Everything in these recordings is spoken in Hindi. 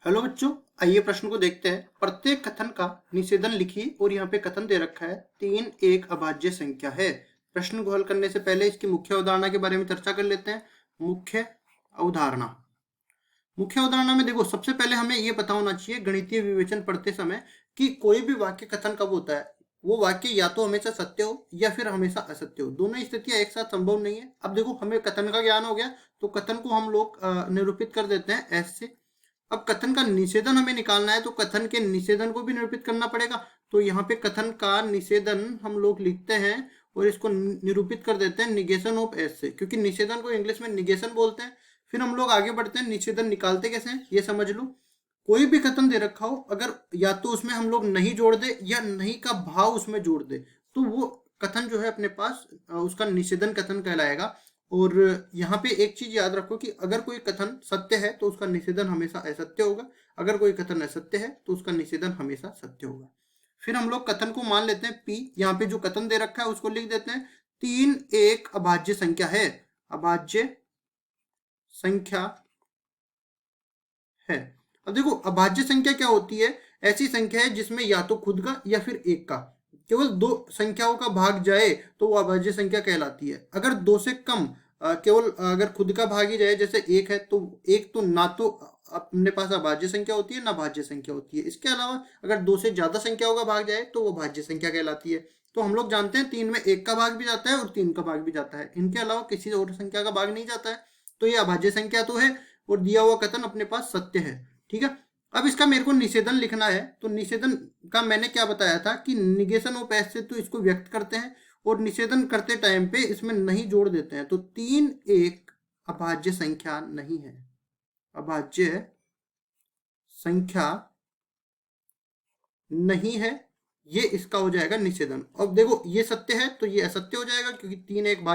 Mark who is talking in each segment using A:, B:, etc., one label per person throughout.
A: हेलो बच्चों, आइए प्रश्न को देखते हैं। प्रत्येक कथन का निषेधन लिखिए और यहाँ पे कथन दे रखा है 3 एक अभाज्य संख्या है। प्रश्न को हल करने से पहले इसकी मुख्य अवधारणा के बारे में चर्चा कर लेते हैं। मुख्य अवधारणा में देखो, सबसे पहले हमें ये पता होना चाहिए गणितीय विवेचन पढ़ते समय कि कोई भी वाक्य कथन कब होता है। वो वाक्य या तो हमेशा सत्य हो या फिर हमेशा असत्य हो। दोनों स्थितियां एक साथ संभव नहीं है। अब देखो, हमें कथन का ज्ञान हो गया तो कथन को हम लोग निरूपित कर देते हैं एस से। अब कथन का निषेधन हमें निकालना है तो कथन के निषेधन को भी निरूपित करना पड़ेगा। तो यहाँ पे कथन का निषेधन हम लोग लिखते हैं और इसको निरूपित कर देते हैं निगेशन ऑफ एस से, क्योंकि निषेधन को इंग्लिश में निगेशन बोलते हैं। फिर हम लोग आगे बढ़ते हैं, निषेधन निकालते कैसे हैं ये समझ लो। कोई भी कथन दे रखा हो, अगर या तो उसमें हम लोग नहीं जोड़ दे या नहीं का भाव उसमें जोड़ दे तो वो कथन जो है अपने पास उसका निषेधन कथन कहलाएगा। और यहाँ पे एक चीज याद रखो कि अगर कोई कथन सत्य है तो उसका निषेधन हमेशा असत्य होगा, अगर कोई कथन असत्य है तो उसका निषेधन हमेशा सत्य होगा। फिर हम लोग कथन को मान लेते हैं पी। यहाँ पे जो कथन दे रखा है उसको लिख देते हैं 3 एक अभाज्य संख्या है। अभाज्य संख्या है। अब देखो, अभाज्य संख्या क्या होती है? ऐसी संख्या है जिसमें या तो खुद का या फिर एक का केवल दो संख्याओं का भाग जाए तो वो अभाज्य संख्या कहलाती है। अगर दो से कम केवल अगर खुद का भाग ही जाए, जैसे एक है, तो एक तो ना तो अपने पास अभाज्य संख्या होती है ना भाज्य संख्या होती है। इसके अलावा अगर दो से ज्यादा संख्याओं का भाग जाए तो वो भाज्य संख्या कहलाती है। तो हम लोग जानते हैं 3 में एक का भाग भी जाता है और 3 का भाग भी जाता है। इनके अलावा किसी और संख्या का भाग नहीं जाता है। तो ये अभाज्य संख्या तो है और दिया हुआ कथन अपने पास सत्य है। ठीक है। अब इसका मेरे को निषेधन लिखना है। तो निषेधन का मैंने क्या बताया था कि निगेशन ऑफ एस से तो इसको व्यक्त करते हैं और निषेधन करते टाइम पे इसमें नहीं जोड़ देते हैं। तो 3 एक अभाज्य संख्या नहीं है। अभाज्य संख्या नहीं है, ये इसका हो जाएगा निषेधन। अब देखो, ये सत्य है तो ये असत्य हो जाएगा क्योंकि 3 एक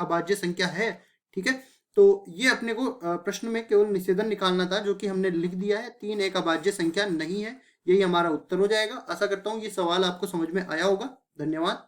A: अभाज्य संख्या है। ठीक है। तो ये अपने को प्रश्न में केवल निषेधन निकालना था, जो कि हमने लिख दिया है। 3 एक अभाज्य संख्या नहीं है, यही हमारा उत्तर हो जाएगा। आशा करता हूँ ये सवाल आपको समझ में आया होगा। धन्यवाद।